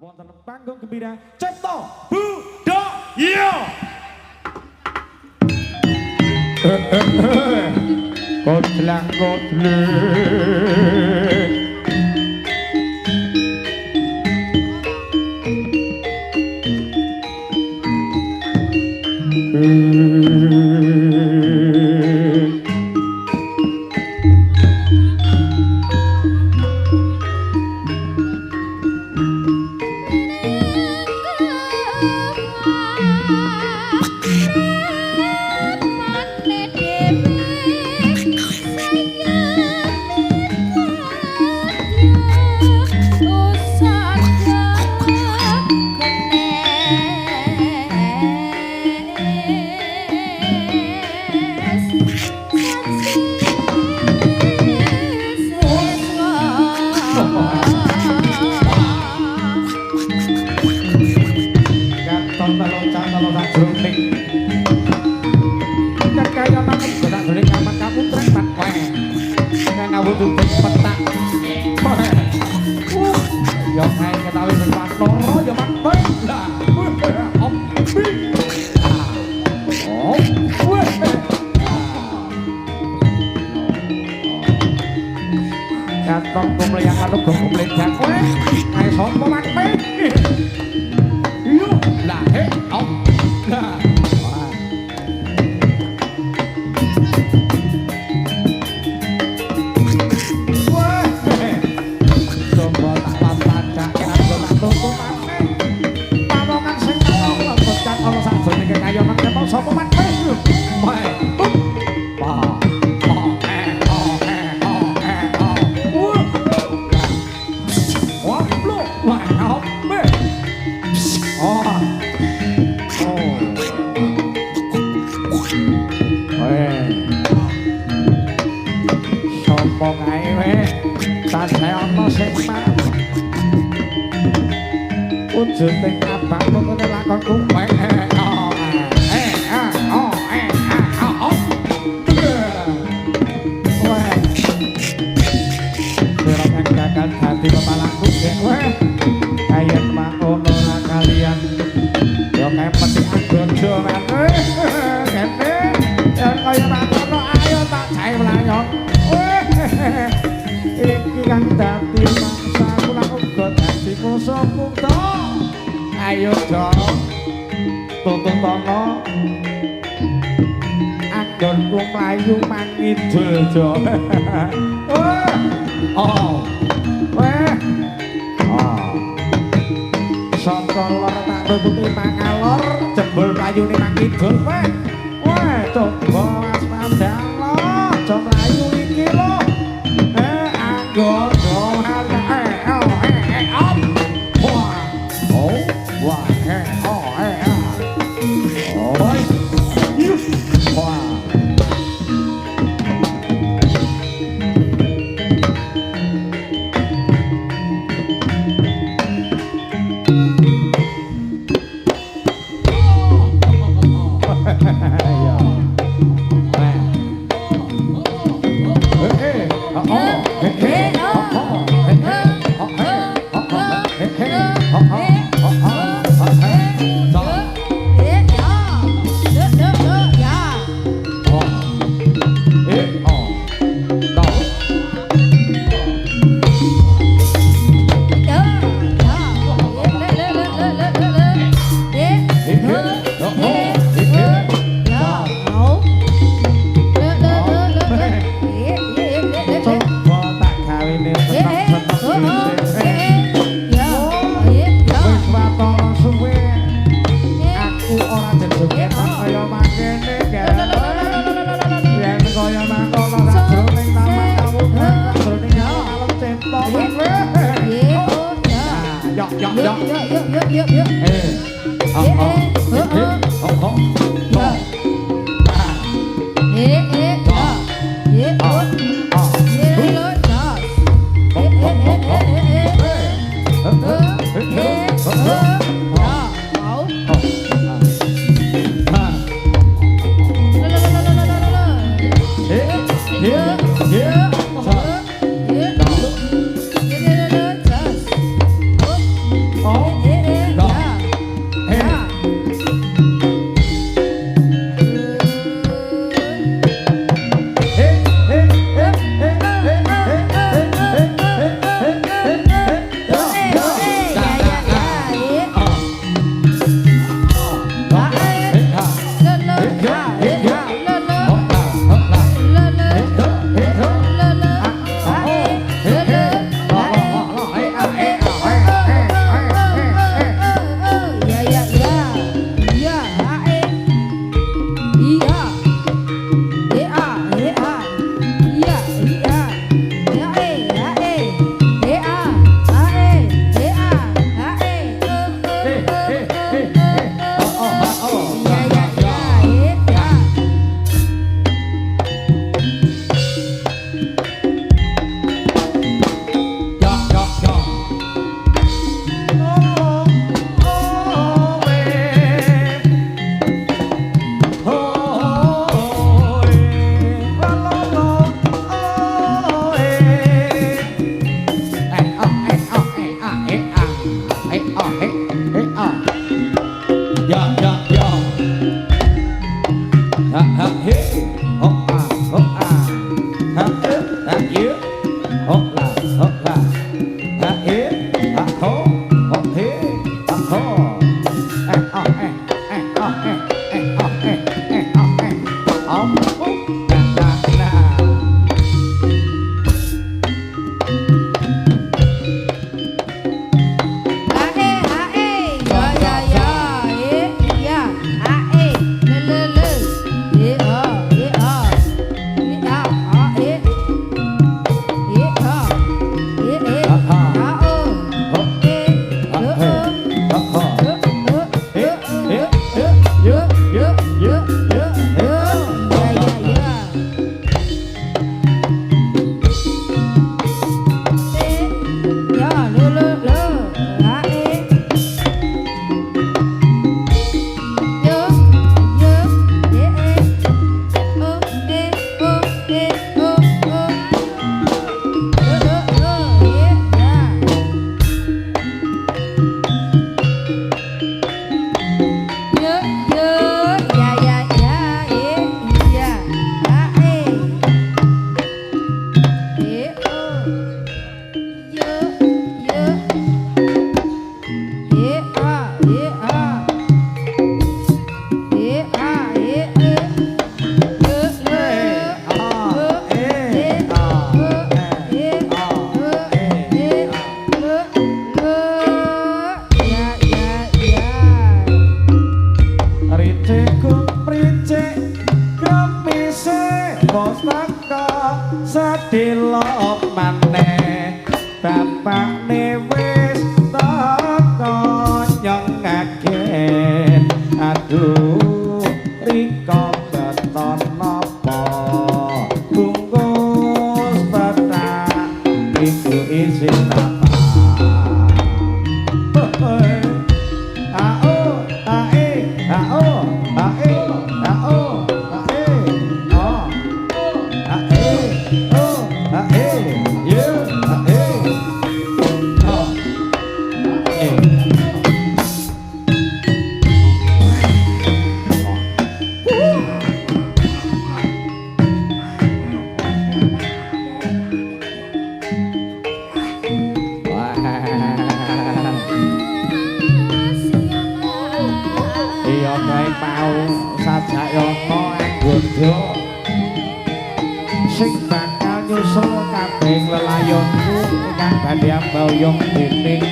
wonten panggung gembira Cipta Budaya. Kodlang Delok maneh bapakne wis teko nyengaken aduh riko beton napa bungkus petak iku isin apa sing bakal nyusul kabeh lelayonku ingkang badhe ambayong dening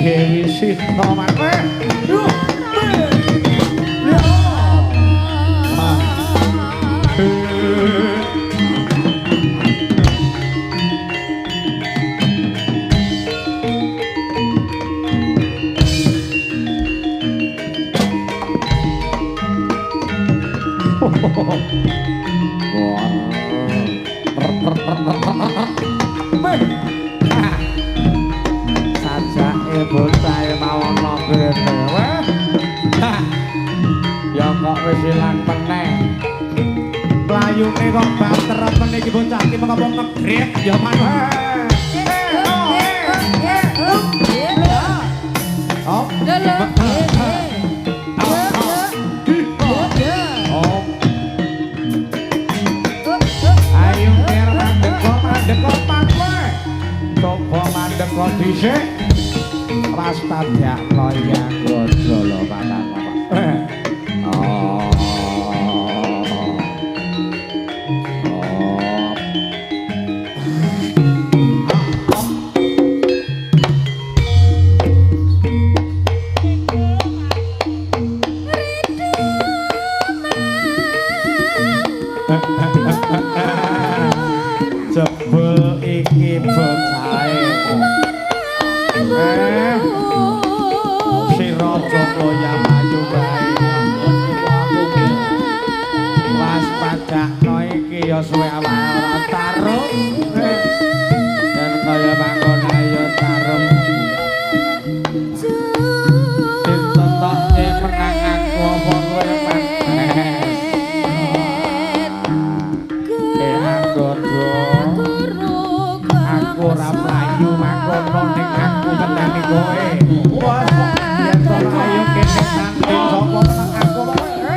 Dewi Sita Maneh. Sajake bocah mau ana kene. Ya kok wis ilang meneh. Playune kok banter men iki bocah iki mengko ngegrek ya maneh. pas tadakno ya gojo lho Bapak. Oh. Jebul iki bocahe. Sira Joko yang ayu bae. Mas padakno iki ya suwe awake ora tarung. Dan kaya mangkon ayo tarung. Ditotokke menang aku apa kowe aku ora mlayu mangkono ning aku tenani kowe. Wah, yen to ayo kene nanti sapa nang aku wae.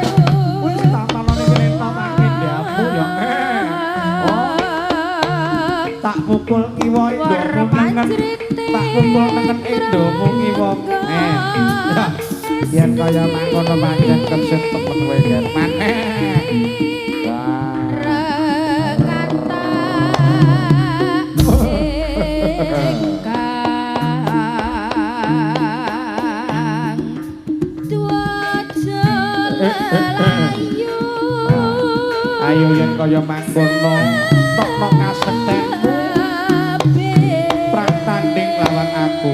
Wis tak talone kene to makin diamu ya. Oh. Tak pukul kiwa ndomu nengen. Tak pukul nengen ndomu kiwa. Yen kaya mangkono pancen keset temen kowe maneh. Ayo yen kaya mangkono tokno kasetenmu prang tanding lawan aku.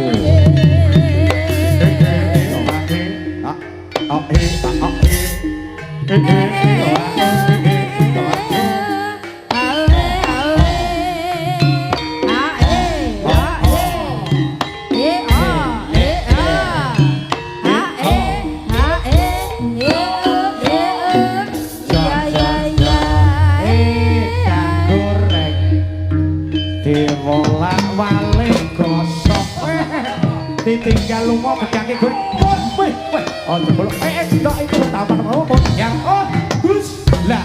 Ditinggal lunga bedake gur. Weh, oh jebul. Ndok iku taman mau yang Gus. Lah.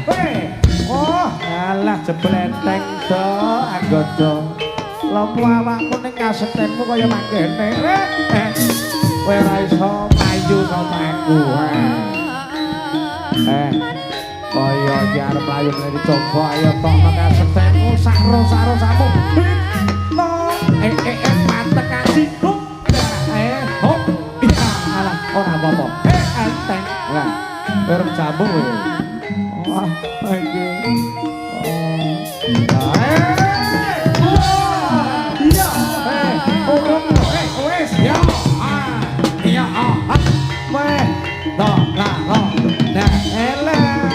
Weh. Oh, alah jebul enteng to, anggodo. Lopo awakmu ning kasetenmu kaya mangkene. Kowe ora iso mlayu sama aku. Kaya iki arep mlayu ngene coba ayo tokno kasetenmu saro-saro samu. Mantek kasih. Ora apa-apa. Enteng. Lah, arep jamu kowe. Wah, iki. Iya. Urung. Wes, ya. Iya. Weh. Nah. Nah, elah.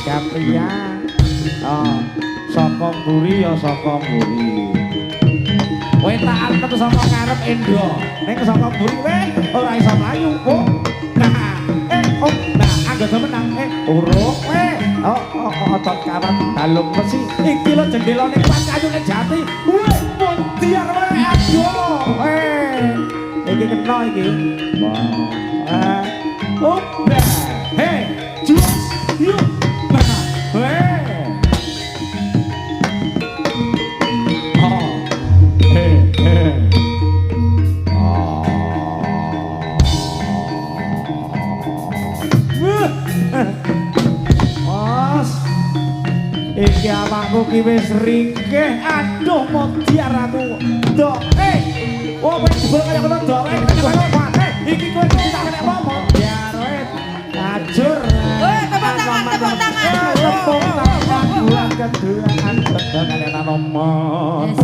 Gapriya. Saka mburi ya saka mburi. Kowe tak arep saka ngarep endo. Ning saka mburi weh ora iso mlayu. Nah, anggota menang. Urung weh. Otot kawat dalem besi. Iki lho jendelane pancayune jati. Weh, muntiar wae aduh. Iki kena iki. Wah. Udah. Jus. Yuk. Weh. Iki awakku ki wis ringkeh, aduh modiar aku. Dok, oh wis jebul kaya ngono dok. Iki kowe tak kena apa modiar wis. Ajur. Tepuk tangan. Tepuk tangan buat keduaan kalian nomor.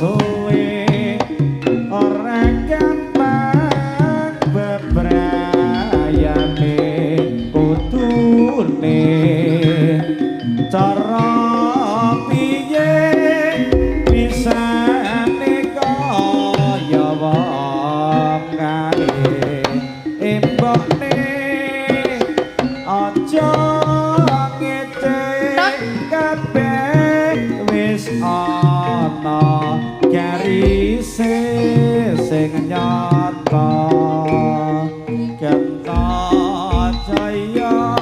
suwe ora gampang bebrayane kudune cara piye bisane kaya wong kae embokne aja ngecek kabeh wis ana garise sing nyata kenta jaya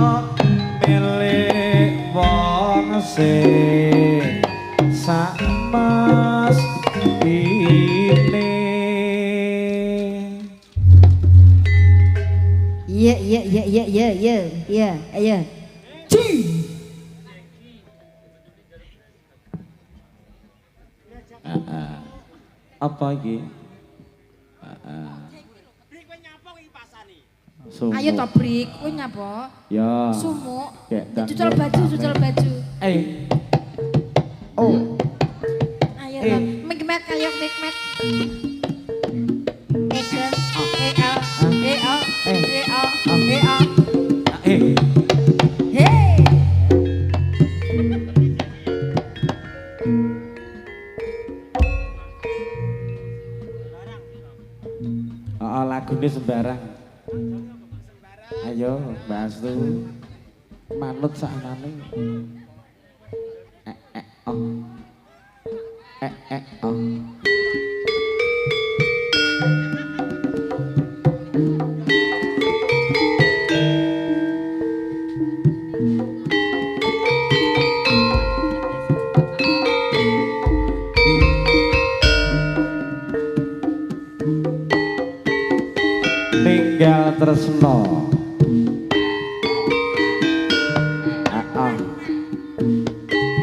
milik wong sing sakmas ini. Iya. Apa iki? Ayo to Brik, kowe nyapa? Ya. Sumuk. Kayak Cucul baju. Oh. Ayo to. Mikmet kaya mikmet. Hey. Oh, lagune sembarang. Ayo, Mbak Astu. Manut saknane. Oh. Ninggal tresno.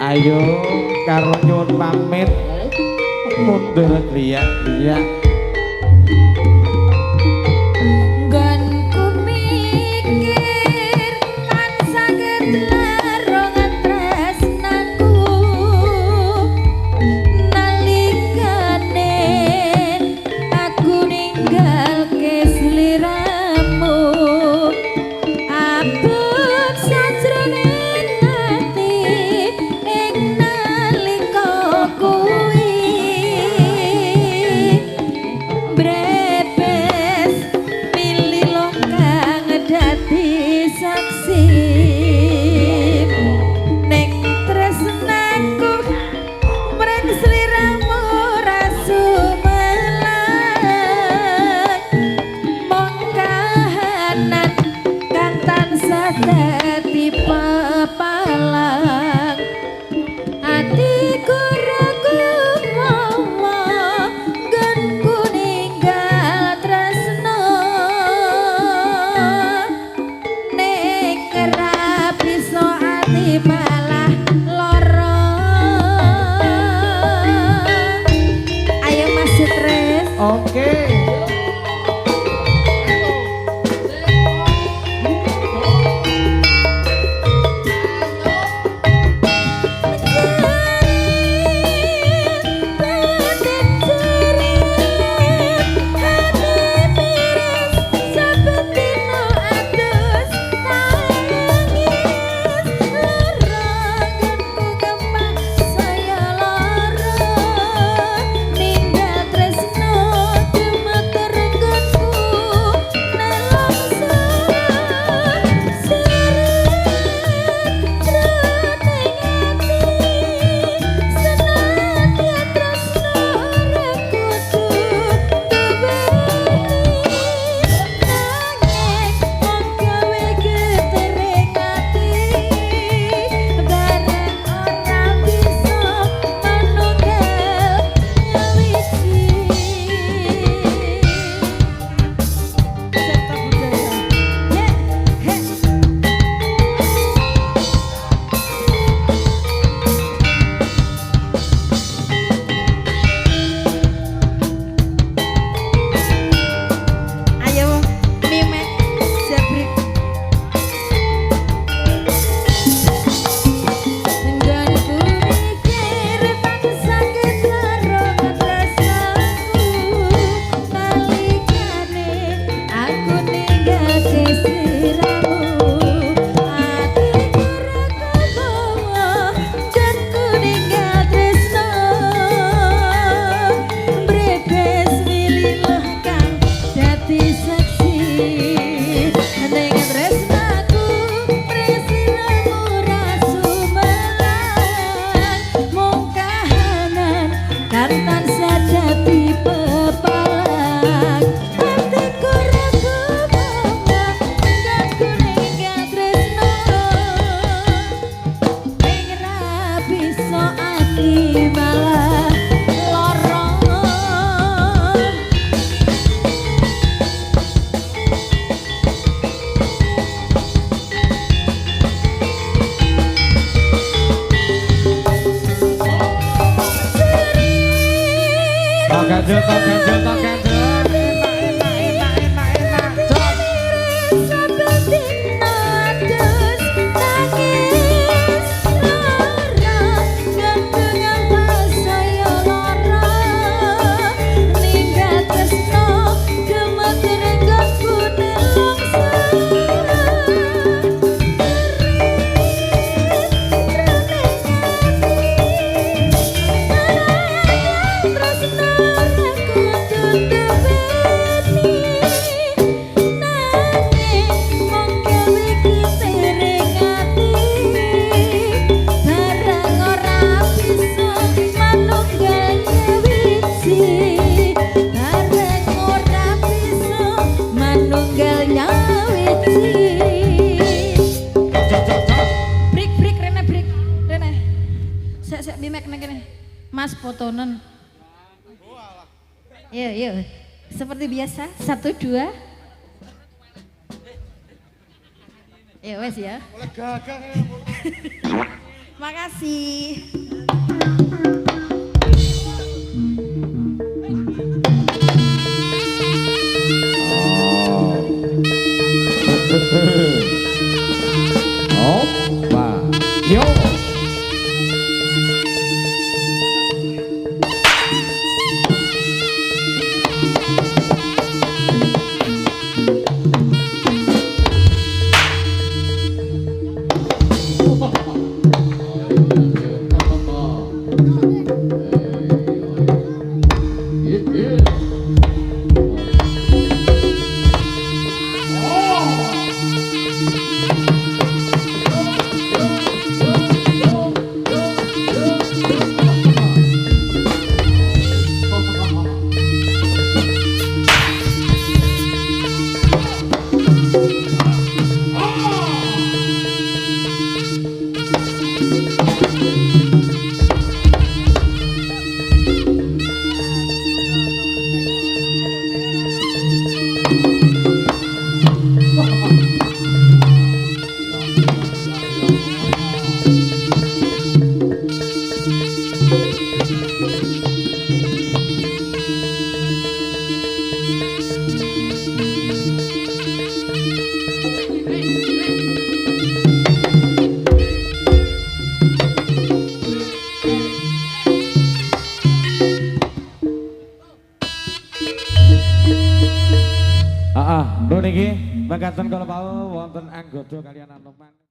Ayo karo nyuwun pamit mundur griyak-griyak. Nggonku mikir kan saged larongan tresnaku nalikane aku ninggalke sliramu abot sajroning ati ing nalika kuwi brebes pilih lokang dadi saksi ning tresnaku mreng sliramu rasu melang mong kahanan kan tansah dadi pepalang atiku ragu mawa nggonku ninggal tresno ning ora bisa ati malah lara. Ayo Mas Stres. Oke. Ninggal tresno Tok ganjel, tok ganjel, tok ganjel. Enak. Cok. Mas fotonen. Yuk. Seperti biasa, 1, 2. Ya wes ya. Makasih. Oh, Pak. Yo. Niki mangkaten kala wau wonten anggodo kaliyan anoman.